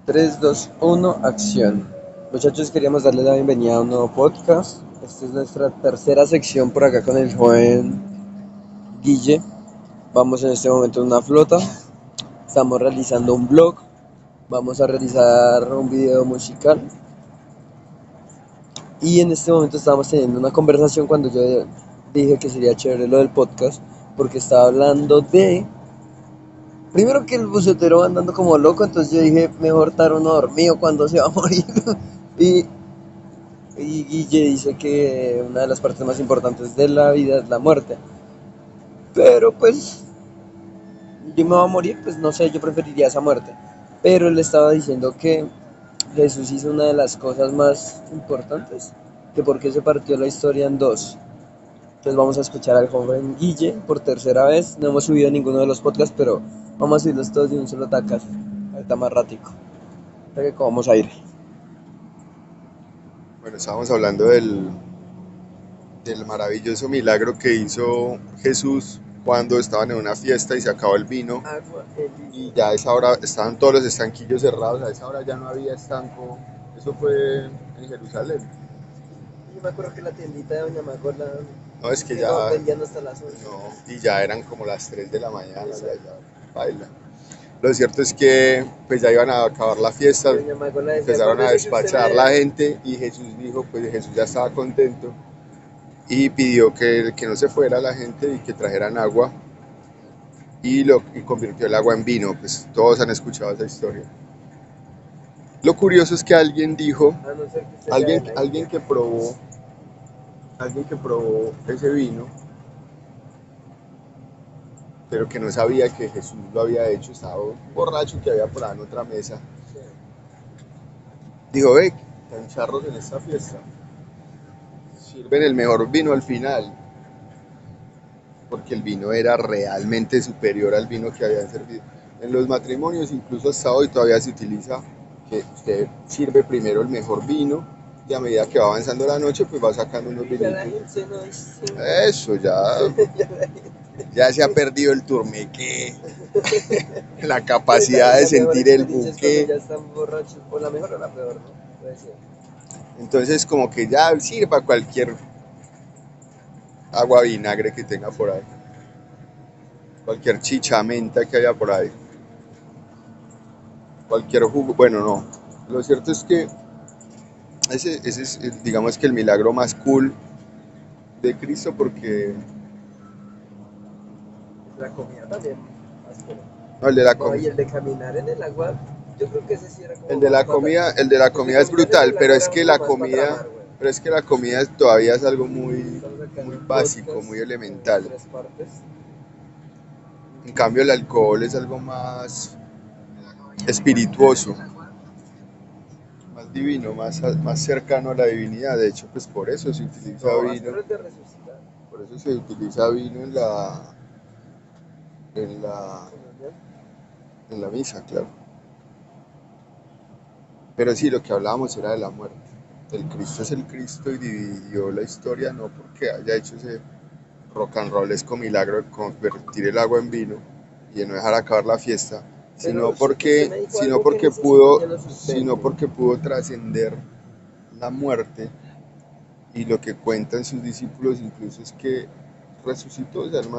3, 2, 1, acción. Muchachos, queríamos darles la bienvenida a un nuevo podcast. Esta es nuestra tercera sección por acá con el joven Guille. Vamos en este momento en una flota. Estamos realizando un blog. Vamos a realizar un video musical. Y en este momento estábamos teniendo una conversación cuando yo dije que sería chévere lo del podcast. Porque estaba hablando de... Primero que el bucetero va andando como loco, entonces yo dije, mejor estar uno dormido cuando se va a morir. Y Guille dice que una de las partes más importantes de la vida es la muerte. Pero pues yo me voy a morir, pues no sé, yo preferiría esa muerte. Pero él estaba diciendo que Jesús hizo una de las cosas más importantes, que por qué se partió la historia en dos. Entonces vamos a escuchar al joven Guille por tercera vez. No hemos subido ninguno de los podcasts, pero vamos a subirlos todos de un solo tacazo. Ahorita más ratico. Hasta que comamos aire. Bueno, estábamos hablando del maravilloso milagro que hizo Jesús cuando estaban en una fiesta y se acabó el vino Agua, y ya a esa hora estaban todos los estanquillos cerrados, a esa hora ya no había estanco. Eso fue en Jerusalén. Yo me acuerdo que la tiendita de Doña Macola No, es que que no ya, vendían hasta las 11. no, y ya eran como las 3 de la mañana, Exacto. ya baila. Lo cierto es que pues ya iban a acabar la fiesta, Y Doña Macola decía, empezaron a acuérdese que usted despachar me la debe. gente y Jesús dijo, pues Jesús ya estaba contento y pidió que no se fuera la gente y que trajeran agua y convirtió el agua en vino. Pues todos han escuchado esa historia. Lo curioso es que alguien dijo, A no ser que usted sea de la alguien India. que probó, alguien que probó ese vino, pero que no sabía que Jesús lo había hecho, estaba borracho que había por ahí en otra mesa, Sí. dijo, ve, están charros en esta fiesta, sirven el mejor vino al final, porque el vino era realmente superior al vino que habían servido. En los matrimonios, incluso hasta hoy, todavía se utiliza que usted sirve primero el mejor vino y a medida que va avanzando la noche, pues va sacando unos Y ya la vinitos. gente no distingue. Eso ya se ha perdido el turmeque, la Pues capacidad de la mejor sentir el experiencia es cuando buque. ya están borrachos. O la mejor o la peor, ¿no? Puede ser. Entonces, como que ya sirva cualquier agua vinagre que tenga por ahí, cualquier chichamenta que haya por ahí, cualquier jugo. Bueno, no. Lo cierto es que ese es, digamos que el milagro más cool de Cristo porque La comida también. Áspero. no, el de la No, y comida. el de caminar en el agua, yo creo que ese sí era como El de más la para... comida, el de la El de comida es caminar en brutal, el pero agua es era que como la más para comida, tramar, güey. pero es que la comida todavía es algo muy, Estamos acá en muy un básico, podcast muy en elemental. 3 partes. En cambio, el alcohol es algo más espirituoso, más divino, más cercano a la divinidad. De hecho, pues por eso se utiliza No, vino, áspero es de resucitar. por eso se utiliza vino en la, Comunión. en la misa, claro. Pero sí, lo que hablábamos era de la muerte. El Cristo es el Cristo y dividió la historia no porque haya hecho ese rock and rollesco milagro de convertir el agua en vino y de no dejar acabar la fiesta, Pero usted me dijo algo que necesito que lo sino sustente. porque pudo trascender la muerte y lo que cuentan sus discípulos incluso es que resucitó, o sea, el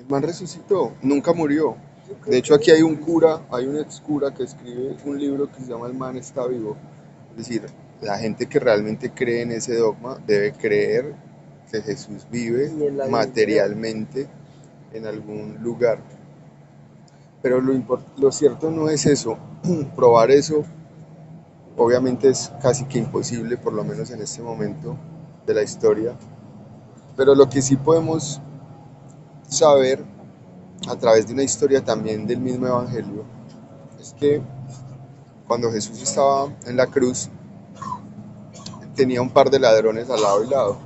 man resucitó, nunca murió. Yo De creo hecho, que aquí hay un cura, hay un ex cura que escribe un libro que se llama El man está vivo. Es decir, la gente que realmente cree en ese dogma debe creer que Jesús vive y en la divinidad. materialmente en algún lugar. Pero lo cierto no es eso. Probar eso obviamente es casi que imposible, por lo menos en este momento de la historia. Pero lo que sí podemos saber a través de una historia también del mismo Evangelio es que cuando Jesús estaba en la cruz tenía un par de ladrones al lado y lado.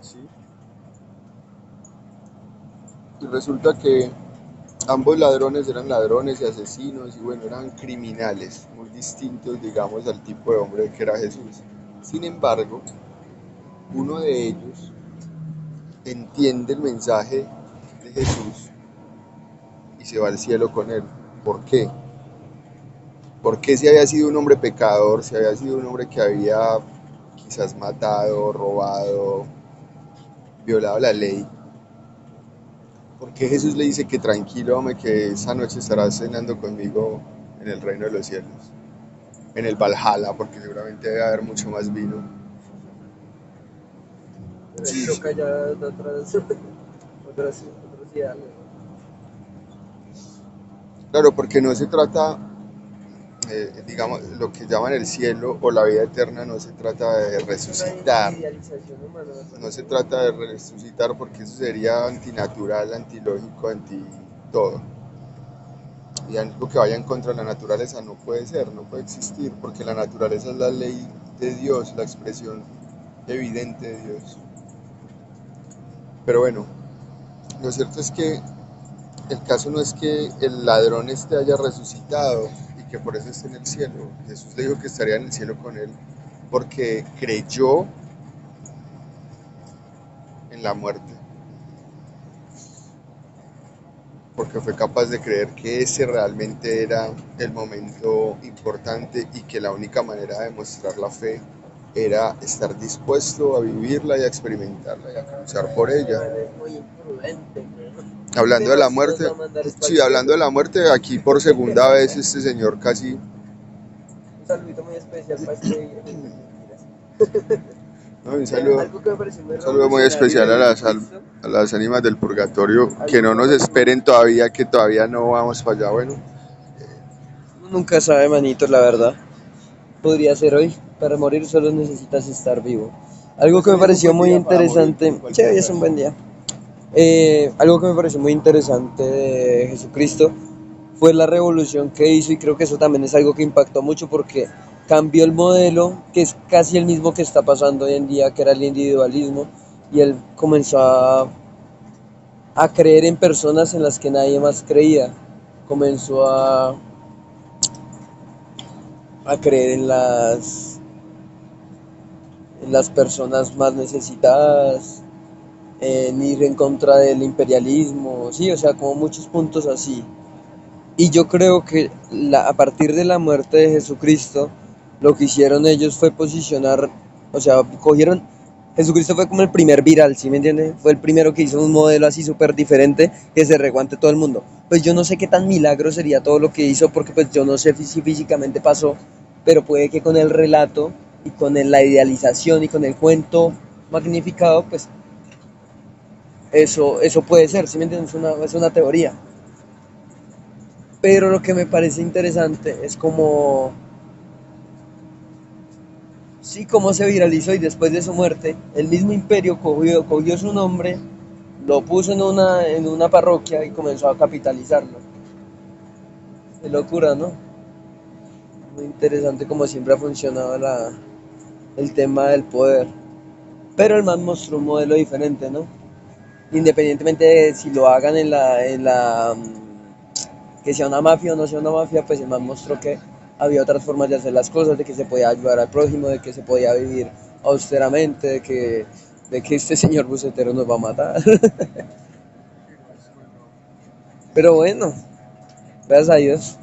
¿Sí? Y resulta que ambos ladrones eran ladrones y asesinos y bueno, eran criminales muy distintos, digamos, al tipo de hombre que era Jesús. Sin embargo, uno de ellos entiende el mensaje de Jesús y se va al cielo con él. ¿Por qué? Porque si había sido un hombre pecador, si había sido un hombre que había quizás matado, robado, violado la ley, ¿por qué Jesús le dice que tranquilo, hombre, que esa noche estarás cenando conmigo en el reino de los cielos? En el Valhalla, porque seguramente debe haber mucho más vino. Sí, creo que haya otras ideales. Claro, porque no se trata, digamos, lo que llaman el cielo o la vida eterna, no se trata de resucitar. No se trata de resucitar porque eso sería antinatural, antilógico, anti todo. Y algo que vaya en contra de la naturaleza no puede ser, no puede existir, porque la naturaleza es la ley de Dios, la expresión evidente de Dios. Pero bueno, lo cierto es que el caso no es que el ladrón haya resucitado y que por eso esté en el cielo. Jesús le dijo que estaría en el cielo con él porque creyó en la muerte, porque fue capaz de creer que ese realmente era el momento importante y que la única manera de mostrar la fe era estar dispuesto a vivirla y a experimentarla y a luchar por ella. Es muy imprudente, ¿no? Hablando de la muerte, sí, hablando de la muerte, aquí por segunda vez este señor casi... Un saludito muy especial para este viejo. Mentiras. No, un saludo, Algo que me pareció muy un saludo muy especial a las ánimas del purgatorio, que no nos esperen todavía, que todavía no vamos para allá, bueno. Uno nunca sabe, manito, la verdad. Podría ser hoy. Para morir solo necesitas estar vivo. Algo que me pareció muy interesante. Sí, hoy es un buen día. Algo que me pareció muy interesante de Jesucristo fue la revolución que hizo, y creo que eso también es algo que impactó mucho porque cambió el modelo, que es casi el mismo que está pasando hoy en día, que era el individualismo, y él comenzó a creer en personas en las que nadie más creía. Comenzó a creer en las personas más necesitadas, en ir en contra del imperialismo, sí, o sea, como muchos puntos así. Y yo creo que a partir de la muerte de Jesucristo, lo que hicieron ellos fue posicionar, o sea, cogieron, Jesucristo fue como el primer viral, ¿sí me entiende? Fue el primero que hizo un modelo así súper diferente que se regó ante todo el mundo. Pues yo no sé qué tan milagro sería todo lo que hizo, porque pues yo no sé si físicamente pasó, pero puede que con el relato y con la idealización y con el cuento magnificado, pues eso puede ser, ¿sí me entiendes? Es una teoría. Pero lo que me parece interesante es como, sí, cómo se viralizó, y después de su muerte, el mismo imperio cogió su nombre, lo puso en una parroquia y comenzó a capitalizarlo. Qué locura, ¿no? Muy interesante como siempre ha funcionado el tema del poder. Pero el man mostró un modelo diferente, ¿no? Independientemente de si lo hagan que sea una mafia o no sea una mafia, pues el man mostró que había otras formas de hacer las cosas, de que se podía ayudar al prójimo, de que se podía vivir austeramente, de que este señor bucetero nos va a matar. Pero bueno, gracias a Dios.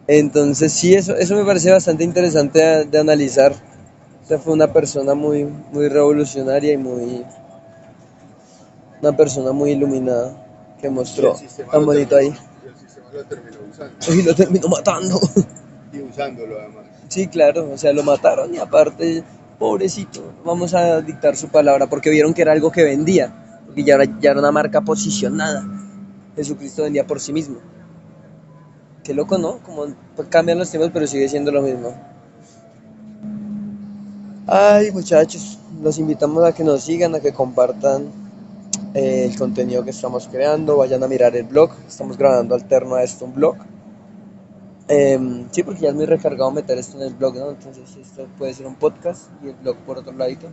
Entonces sí, eso me parece bastante interesante de analizar. O sea, fue una persona muy revolucionaria y una persona muy iluminada que mostró tan bonito ahí. Y el sistema lo terminó usando. Y lo terminó matando. Y usándolo además. Sí, claro, o sea, lo mataron y aparte, pobrecito, vamos a dictar su palabra porque vieron que era algo que vendía, porque ya era una marca posicionada. Jesucristo vendía por sí mismo. Qué loco, ¿no? Como pues, cambian los temas, pero sigue siendo lo mismo. Ay, muchachos, los invitamos a que nos sigan, a que compartan el contenido que estamos creando, vayan a mirar el blog, estamos grabando alterno a esto un blog. Sí, porque ya es muy recargado meter esto en el blog, ¿no? Entonces esto puede ser un podcast y el blog por otro ladito.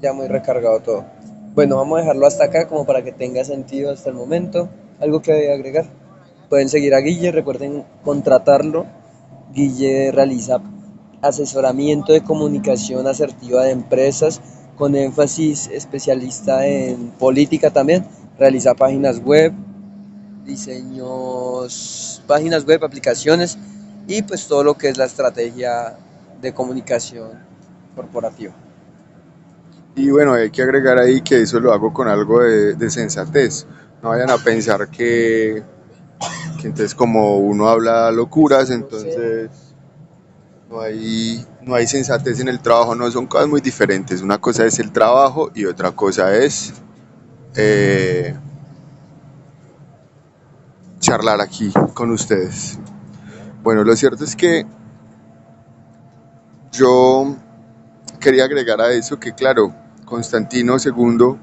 Ya muy recargado todo. Bueno, vamos a dejarlo hasta acá como para que tenga sentido hasta el momento. ¿Algo que agregar? Pueden seguir a Guille, recuerden contratarlo. Guille realiza asesoramiento de comunicación asertiva de empresas con énfasis especialista en política también. Realiza páginas web, diseños, páginas web, aplicaciones y pues todo lo que es la estrategia de comunicación corporativa. Y bueno, hay que agregar ahí que eso lo hago con algo de sensatez. No vayan a pensar que entonces como uno habla locuras, entonces no hay sensatez en el trabajo, no, son cosas muy diferentes. Una cosa es el trabajo y otra cosa es eh, charlar aquí con ustedes. Bueno, lo cierto es que yo quería agregar a eso que, claro, Constantino II,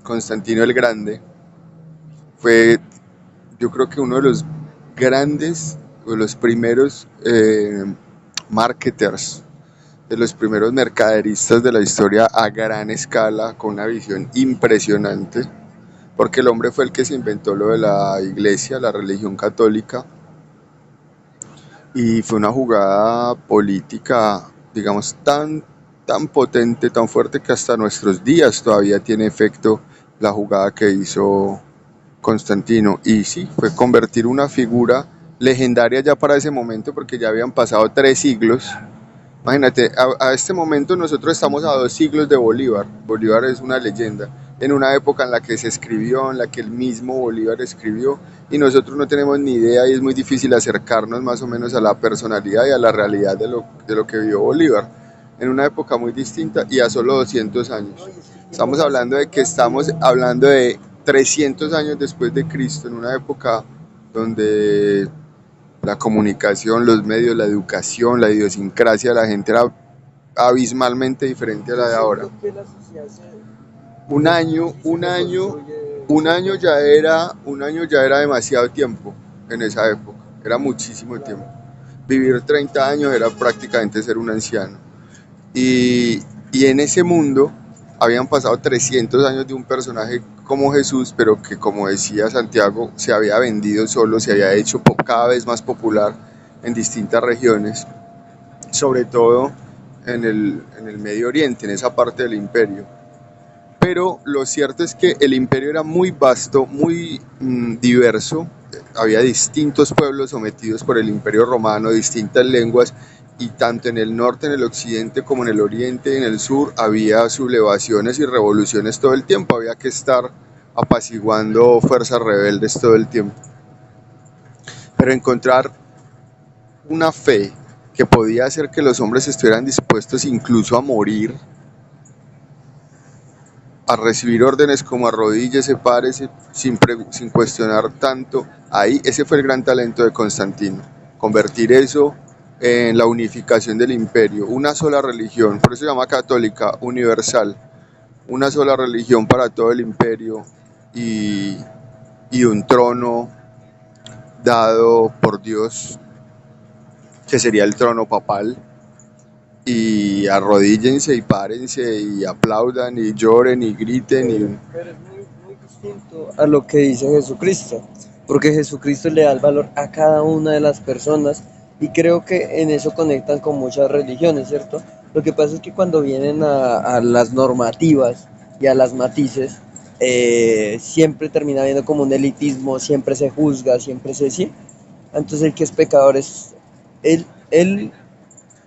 Constantino el Grande, fue yo creo que uno de los grandes, o de los primeros marketers, de los primeros mercaderistas de la historia a gran escala, con una visión impresionante, porque el hombre fue el que se inventó lo de la iglesia, la religión católica, y fue una jugada política, digamos, tan potente, tan fuerte que hasta nuestros días todavía tiene efecto la jugada que hizo Constantino. Y sí, fue convertir una figura legendaria ya para ese momento, porque ya habían pasado 3 siglos. Imagínate, a este momento nosotros estamos a 2 siglos de Bolívar. Bolívar es una leyenda. En una época en la que se escribió, en la que el mismo Bolívar escribió, y nosotros no tenemos ni idea y es muy difícil acercarnos más o menos a la personalidad y a la realidad de lo que vivió Bolívar. En una época muy distinta y a solo 200 años. Estamos hablando de que estamos hablando de 300 años después de Cristo, en una época donde la comunicación, los medios, la educación, la idiosincrasia de la gente era abismalmente diferente a la de ahora. Un año, un año ya era demasiado tiempo en esa época, era muchísimo tiempo. Vivir 30 años era prácticamente ser un anciano. Y, y en ese mundo habían pasado 300 años de un personaje como Jesús, pero que, como decía Santiago, se había vendido solo, se había hecho cada vez más popular en distintas regiones, sobre todo en el Medio Oriente, en esa parte del imperio. Pero lo cierto es que el imperio era muy vasto, muy diverso, había distintos pueblos sometidos por el imperio romano, distintas lenguas, y tanto en el norte, en el occidente, como en el oriente, en el sur, había sublevaciones y revoluciones todo el tiempo, había que estar apaciguando fuerzas rebeldes todo el tiempo. Pero encontrar una fe que podía hacer que los hombres estuvieran dispuestos incluso a morir, a recibir órdenes como arrodíllese, párese, sin cuestionar tanto. Ahí, ese fue el gran talento de Constantino, convertir eso en la unificación del imperio, una sola religión, por eso se llama católica, universal, una sola religión para todo el imperio y, y un trono dado por Dios, que sería el trono papal, y arrodíllense y párense y aplaudan y lloren y griten. Pero es muy distinto a lo que dice Jesucristo, porque Jesucristo le da el valor a cada una de las personas y creo que en eso conectan con muchas religiones, ¿cierto? Lo que pasa es que cuando vienen a las normativas y a las matices, siempre termina habiendo como un elitismo, siempre se juzga, siempre se sí. Entonces el que es pecador es él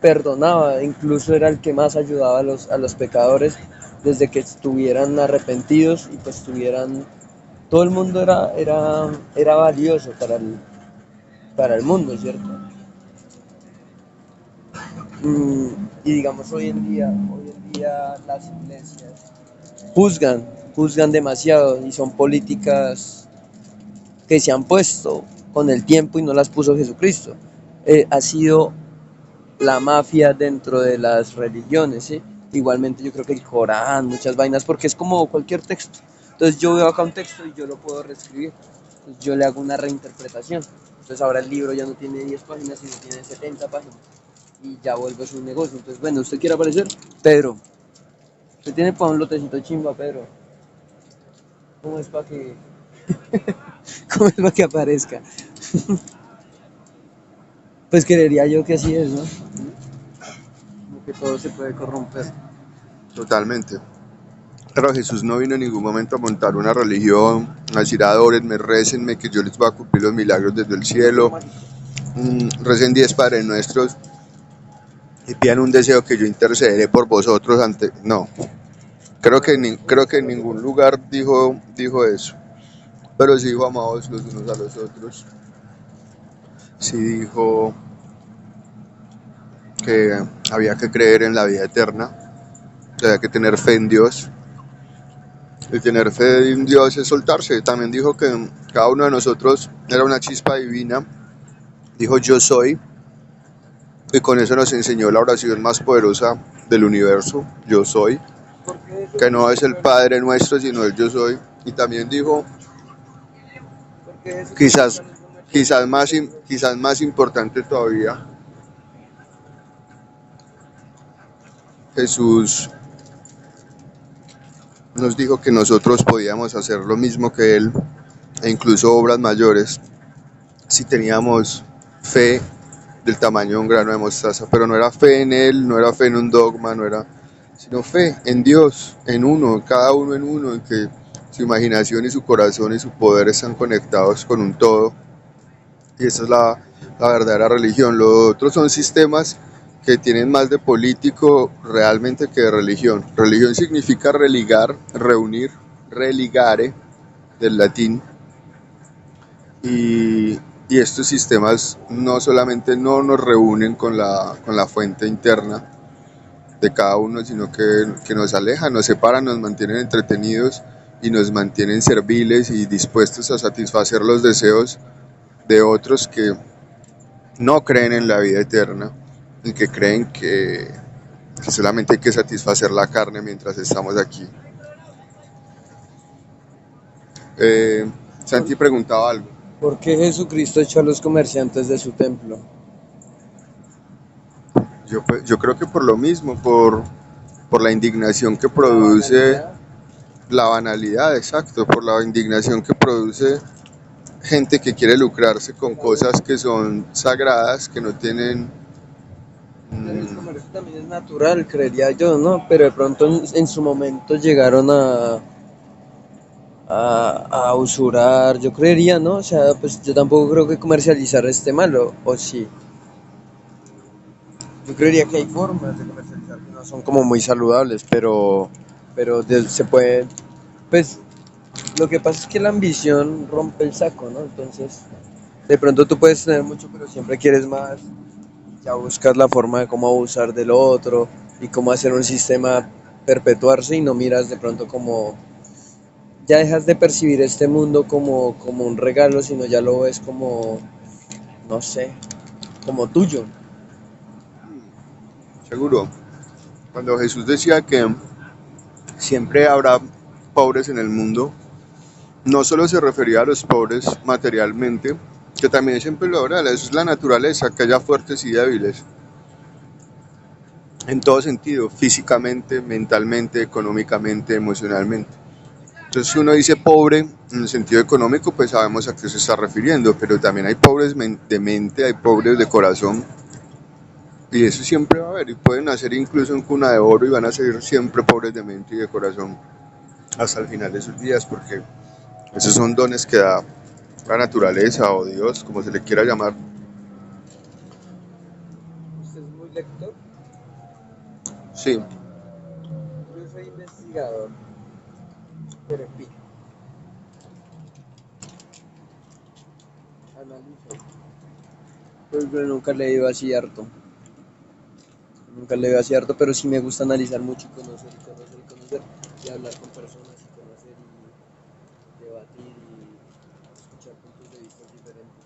perdonaba, incluso era el que más ayudaba a los pecadores desde que estuvieran arrepentidos y pues estuvieran, todo el mundo era valioso para el mundo, ¿cierto? Y digamos hoy en día las iglesias juzgan demasiado y son políticas que se han puesto con el tiempo y no las puso Jesucristo. Ha sido la mafia dentro de las religiones, ¿sí? Igualmente yo creo que el Corán, muchas vainas, porque es como cualquier texto. Entonces yo veo acá un texto y yo lo puedo reescribir. Entonces yo le hago una reinterpretación. Entonces ahora el libro ya no tiene 10 páginas, sino tiene 70 páginas. Y ya vuelve su negocio. Entonces, bueno, ¿usted quiere aparecer? Pedro. Usted tiene para un lotecito chimba, Pedro. ¿Cómo es para que, cómo es para que aparezca? Pues creería yo que así es, ¿no? Como que todo se puede corromper. Totalmente. Pero Jesús no vino en ningún momento a montar una religión, a decir adórenme, récenme, que yo les voy a cumplir los milagros desde el cielo. Recen 10 Padres Nuestros y pidan un deseo que yo intercederé por vosotros ante... No, creo que en ningún lugar dijo eso. Pero sí dijo amados los unos a los otros. Sí dijo que había que creer en la vida eterna, que había que tener fe en Dios. Y tener fe en Dios es soltarse. También dijo que cada uno de nosotros era una chispa divina. Dijo yo soy. Y con eso nos enseñó la oración más poderosa del universo, yo soy. Que no es el Padre nuestro, sino el yo soy. Y también dijo, quizás, quizás más importante todavía, Jesús nos dijo que nosotros podíamos hacer lo mismo que Él, e incluso obras mayores, si teníamos fe del tamaño de un grano de mostaza. Pero no era fe en Él, no era fe en un dogma, no era, sino fe en Dios, en uno, cada uno en uno, en que su imaginación y su corazón y su poder están conectados con un todo. Y esa es la verdadera religión. Los otros son sistemas que tienen más de político realmente que de religión. Religión significa religar, reunir, religare, del latín. Y estos sistemas no solamente no nos reúnen con la fuente interna de cada uno, sino que nos alejan, nos separan, nos mantienen entretenidos y nos mantienen serviles y dispuestos a satisfacer los deseos de otros que no creen en la vida eterna y que creen que solamente hay que satisfacer la carne mientras estamos aquí. Santi preguntaba algo. ¿Por qué Jesucristo echó a los comerciantes de su templo? Yo creo que por lo mismo, por la indignación que produce la banalidad, exacto, por la indignación que produce gente que quiere lucrarse con cosas que son sagradas, que no tienen... El comercio también es natural, creería yo, ¿no? Pero de pronto en su momento llegaron a usurar, yo creería, ¿no? O sea, pues yo tampoco creo que comercializar esté malo, o sí. Yo creería que hay formas de comercializar que no son como muy saludables, se puede, pues lo que pasa es que la ambición rompe el saco, ¿no? Entonces, de pronto tú puedes tener mucho, pero siempre quieres más, ya buscas la forma de cómo abusar del otro y cómo hacer un sistema perpetuarse y no miras de pronto como, ya dejas de percibir este mundo como un regalo, sino ya lo ves como, no sé, como tuyo. Seguro, cuando Jesús decía que siempre habrá pobres en el mundo, no solo se refería a los pobres materialmente, que también siempre lo habrá, eso es la naturaleza, que haya fuertes y débiles, en todo sentido, físicamente, mentalmente, económicamente, emocionalmente. Entonces, si uno dice pobre en el sentido económico, pues sabemos a qué se está refiriendo, pero también hay pobres de mente, hay pobres de corazón, y eso siempre va a haber, y pueden nacer incluso en cuna de oro y van a ser siempre pobres de mente y de corazón hasta el final de sus días, porque esos son dones que da la naturaleza o Dios, como se le quiera llamar. ¿Usted es muy lector? Sí, Yo soy investigador, pero en fin, analizo. Pues yo nunca he leído así harto. Nunca he leído así harto, pero sí me gusta analizar mucho y conocer y conocer y conocer. Y hablar con personas y conocer y debatir y escuchar puntos de vista diferentes.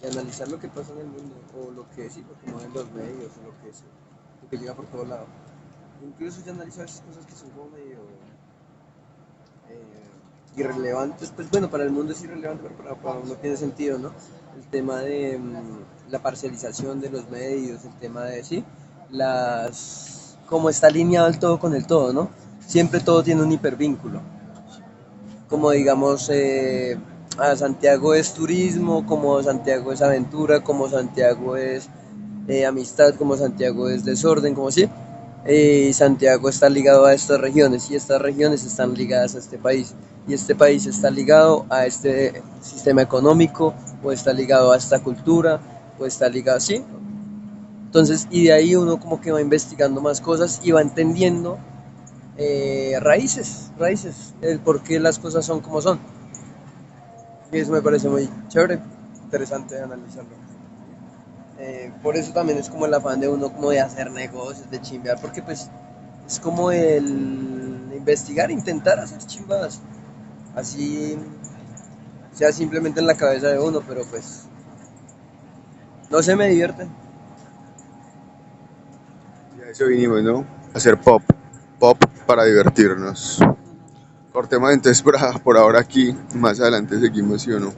Y analizar lo que pasa en el mundo, o lo que sí, lo que mueven los medios, o lo que sí, lo que llega por todo lado. Incluso ya analizo esas cosas que son como medio irrelevantes, pues bueno, para el mundo es irrelevante, pero para uno tiene sentido, ¿no? El tema de la parcialización de los medios, el tema de, sí, cómo está alineado el todo con el todo, ¿no? Siempre todo tiene un hipervínculo, como digamos, Santiago es turismo, como Santiago es aventura, como Santiago es amistad, como Santiago es desorden, como sí. Santiago está ligado a estas regiones y estas regiones están ligadas a este país y este país está ligado a este sistema económico o está ligado a esta cultura o está ligado, ¿sí? Entonces, y de ahí uno como que va investigando más cosas y va entendiendo raíces, el por qué las cosas son como son. Y eso me parece muy chévere, interesante de analizarlo. Por eso también es como el afán de uno como de hacer negocios, de chimbear, porque pues es como el investigar, intentar hacer chimbadas. Así sea simplemente en la cabeza de uno, pero pues no se me divierte. Y a eso vinimos, ¿no? A hacer pop. Pop para divertirnos. Cortemos entonces por ahora aquí. Más adelante seguimos, ¿sí o no?